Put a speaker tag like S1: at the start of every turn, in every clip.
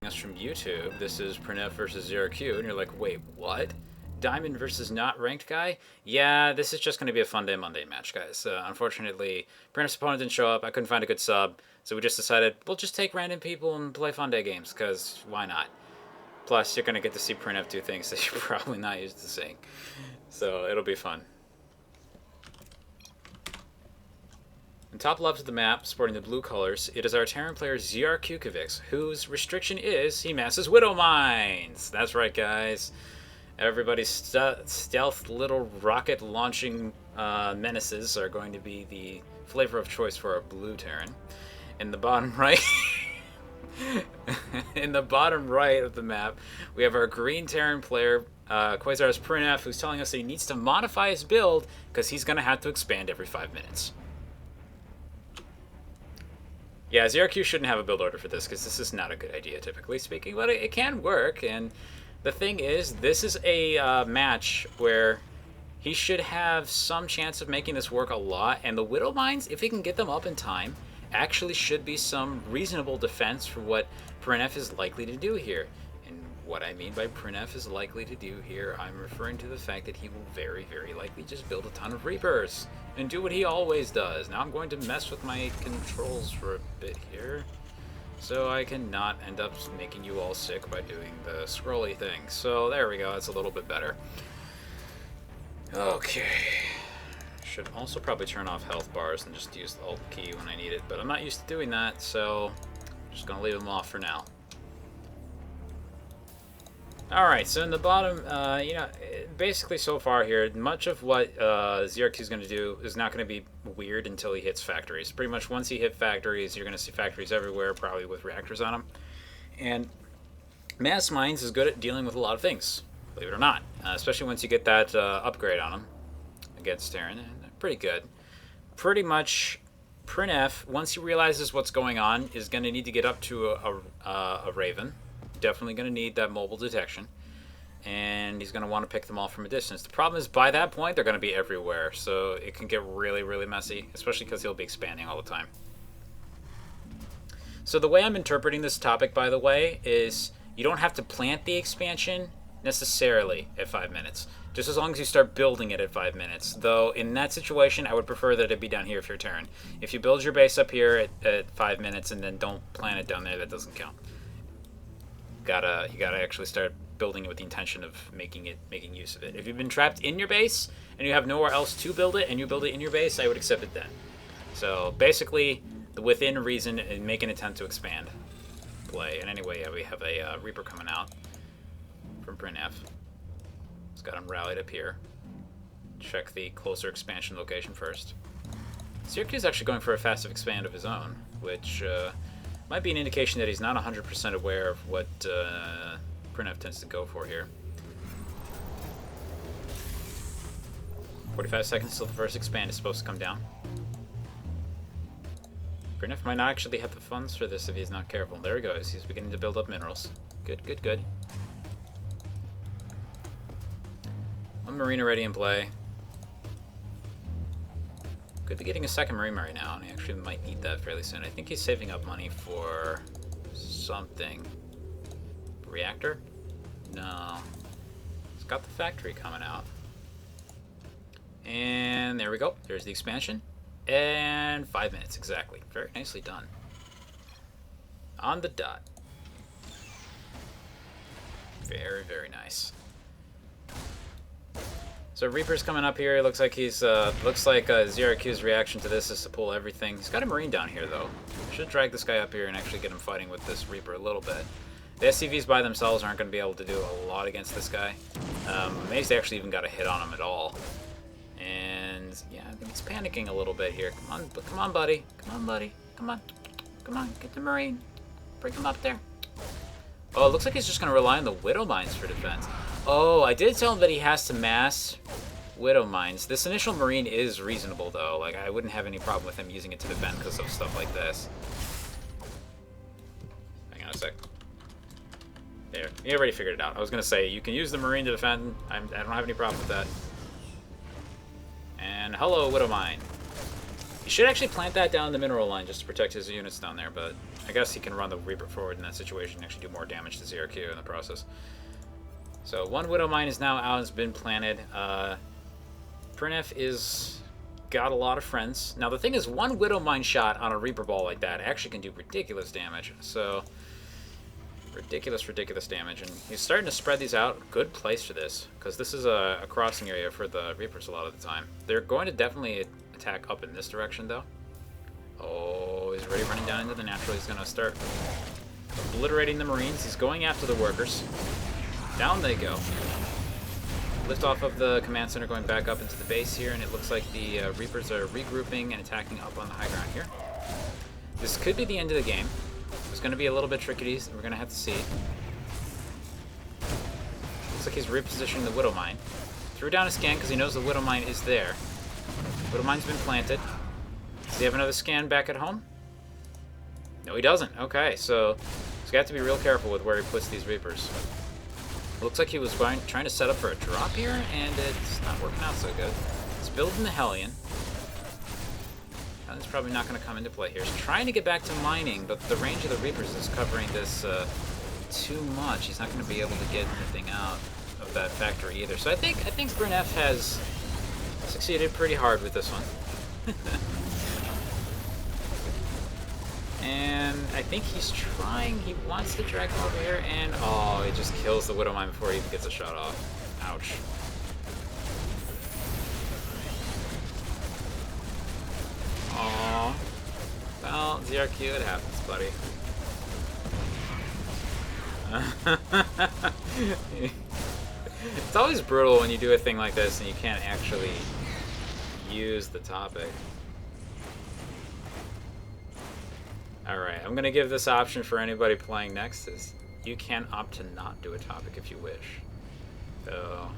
S1: Us from YouTube. This is printf versus 0Q, and you're like, wait, what? Diamond versus not ranked guy? Yeah, this is just going to be a Funday Monday match, guys. Unfortunately, printf's opponent didn't show up. I couldn't find a good sub, so we just decided we'll just take random people and play Funday games, because why not? Plus, you're going to get to see printf do things that you're probably not used to seeing. So it'll be fun. In top left of the map, sporting the blue colors, it is our Terran player ZR Kukovics, whose restriction is he masses Widow Mines. That's right, guys. Everybody's stealth little rocket launching menaces are going to be the flavor of choice for our blue Terran. In the bottom right, in the bottom right of the map, we have our green Terran player, Quasar's printf, who's telling us that he needs to modify his build because he's going to have to expand every 5 minutes. Yeah, ZRQ shouldn't have a build order for this because this is not a good idea, typically speaking, but it can work. And the thing is, this is a match where he should have some chance of making this work a lot. And the Widow Mines, if he can get them up in time, actually should be some reasonable defense for what printf is likely to do here. And what I mean by printf is likely to do here, I'm referring to the fact that he will very, very likely just build a ton of Reapers and do what he always does. Now I'm going to mess with my controls for a bit here, so I cannot end up making you all sick by doing the scrolly thing. So there we go, that's a little bit better. Okay. Should also probably turn off health bars and just use the Alt key when I need it, but I'm not used to doing that, so I'm just going to leave them off for now. Alright, so in the bottom, basically so far here, much of what ZRQ is going to do is not going to be weird until he hits factories. Pretty much once he hits factories, you're going to see factories everywhere, probably with reactors on them. And Mass Mines is good at dealing with a lot of things, believe it or not. Especially once you get that upgrade on him against Terran. Pretty good. Pretty much, printf, once he realizes what's going on, is going to need to get up to a Raven. Definitely going to need that mobile detection, and he's going to want to pick them all from a distance. The problem is, by that point, they're going to be everywhere, so it can get really, really messy, especially because he'll be expanding all the time. So the way I'm interpreting this topic, by the way, is you don't have to plant the expansion necessarily at 5 minutes, just as long as you start building it at 5 minutes. Though, in that situation, I would prefer that it be down here if you're Terran. If you build your base up here at 5 minutes and then don't plant it down there, that doesn't count. You gotta actually start building it with the intention of making use of it. If you've been trapped in your base and you have nowhere else to build it, and you build it in your base, I would accept it then. So basically, the within reason and make an attempt to expand play. And anyway, yeah, we have a Reaper coming out from printf. It's got him rallied up here. Check the closer expansion location first. Syracuse is actually going for a fast expand of his own, which might be an indication that he's not 100% aware of what printf tends to go for here. 45 seconds till the first expand is supposed to come down. printf might not actually have the funds for this if he's not careful. There he goes. He's beginning to build up minerals. Good, good, good. One Marine already in play. Could be getting a second Marine right now, and he actually might need that fairly soon. I think he's saving up money for something. Reactor? No. He's got the factory coming out. And there we go. There's the expansion. And 5 minutes, exactly. Very nicely done. On the dot. Very, very nice. So Reaper's coming up here. It looks like he's ZRQ's reaction to this is to pull everything. He's got a Marine down here though. Should drag this guy up here and actually get him fighting with this Reaper a little bit. The SCVs by themselves aren't going to be able to do a lot against this guy. Amazed they actually even got a hit on him at all. And yeah, I think he's panicking a little bit here. Come on, buddy. Come on, buddy. Come on, get the Marine. Bring him up there. Oh, it looks like he's just going to rely on the Widow Mines for defense. Oh, I did tell him that he has to mass Widow Mines. This initial Marine is reasonable, though. Like, I wouldn't have any problem with him using it to defend because of stuff like this. Hang on a sec. There, he already figured it out. I was going to say, you can use the Marine to defend. I don't have any problem with that. And hello, Widow Mine. He should actually plant that down the mineral line just to protect his units down there, but I guess he can run the Reaper forward in that situation and actually do more damage to ZRQ in the process. So one Widow Mine is now out, has been planted. printf is got a lot of friends. Now the thing is, one Widow Mine shot on a Reaper ball like that actually can do ridiculous damage. So ridiculous damage, and he's starting to spread these out. Good place for this, because this is a crossing area for the Reapers a lot of the time. They're going to definitely attack up in this direction, though. Oh, he's already running down into the natural. He's going to start obliterating the Marines. He's going after the workers. Down they go. Lift off of the command center, going back up into the base here, and it looks like the Reapers are regrouping and attacking up on the high ground here. This could be the end of the game. It's going to be a little bit tricky. We're going to have to see. Looks like he's repositioning the Widow Mine. Threw down a scan because he knows the Widow Mine is there. Widow Mine's been planted. Does he have another scan back at home? No, he doesn't. Okay, so he's got to be real careful with where he puts these Reapers. Looks like he was trying to set up for a drop here, and it's not working out so good. He's building the Hellion. Hellion's probably not going to come into play here. He's trying to get back to mining, but the range of the Reapers is covering this too much. He's not going to be able to get anything out of that factory either. So I think printf has succeeded pretty hard with this one. And I think he's trying, he wants to drag him over here, and oh, he just kills the Widow Mine before he even gets a shot off. Ouch. Aww. Well, ZRQ, it happens, buddy. It's always brutal when you do a thing like this and you can't actually use the topic. Alright, I'm going to give this option for anybody playing next. Is you can opt to not do a topic if you wish. So...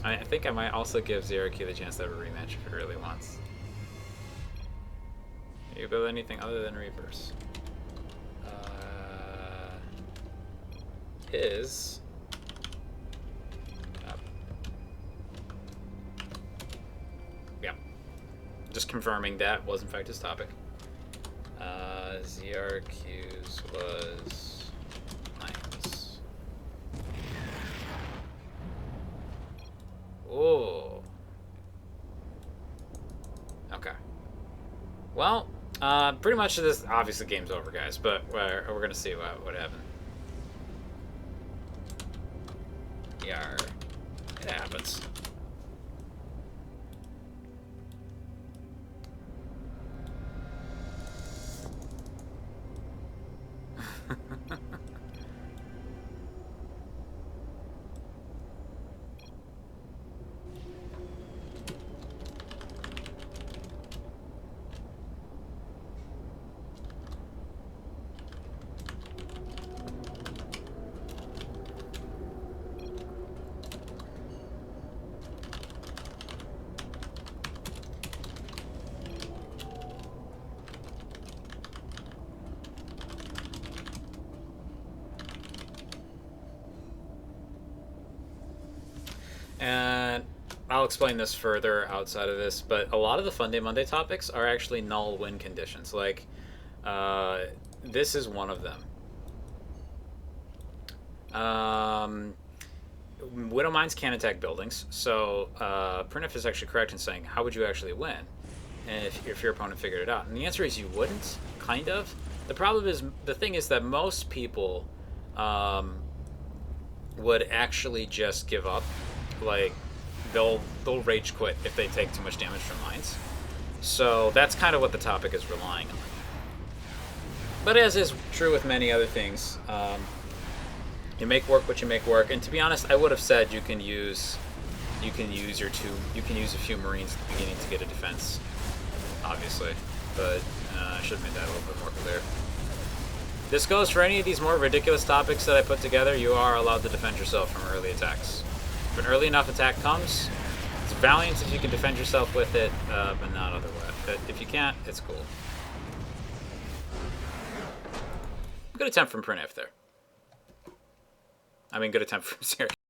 S1: I think I might also give ZRQ the chance to have a rematch if it really wants. You build anything other than Reapers? Yeah. Just confirming that was in fact his topic. ZRQ's was Lions. Oh. Okay. Well, pretty much this, obviously game's over, guys, but we're gonna see what happened. Yeah, it happens. And I'll explain this further outside of this, but a lot of the Funday Monday topics are actually null win conditions. Like, this is one of them. Widow Mines can attack buildings, so printf is actually correct in saying, how would you actually win? And if your opponent figured it out. And the answer is you wouldn't, kind of. The problem is, the thing is that most people would actually just give up. Like, they'll rage quit if they take too much damage from mines. So that's kind of what the topic is relying on. But as is true with many other things, you make work what you make work. And to be honest, I would have said you can use a few Marines at the beginning to get a defense, obviously. But I should have made that a little bit more clear. This goes for any of these more ridiculous topics that I put together. You are allowed to defend yourself from early attacks. If an early enough attack comes, it's valiant if you can defend yourself with it, but not otherwise. But if you can't, it's cool. Good attempt from printf there. I mean, good attempt from Siri.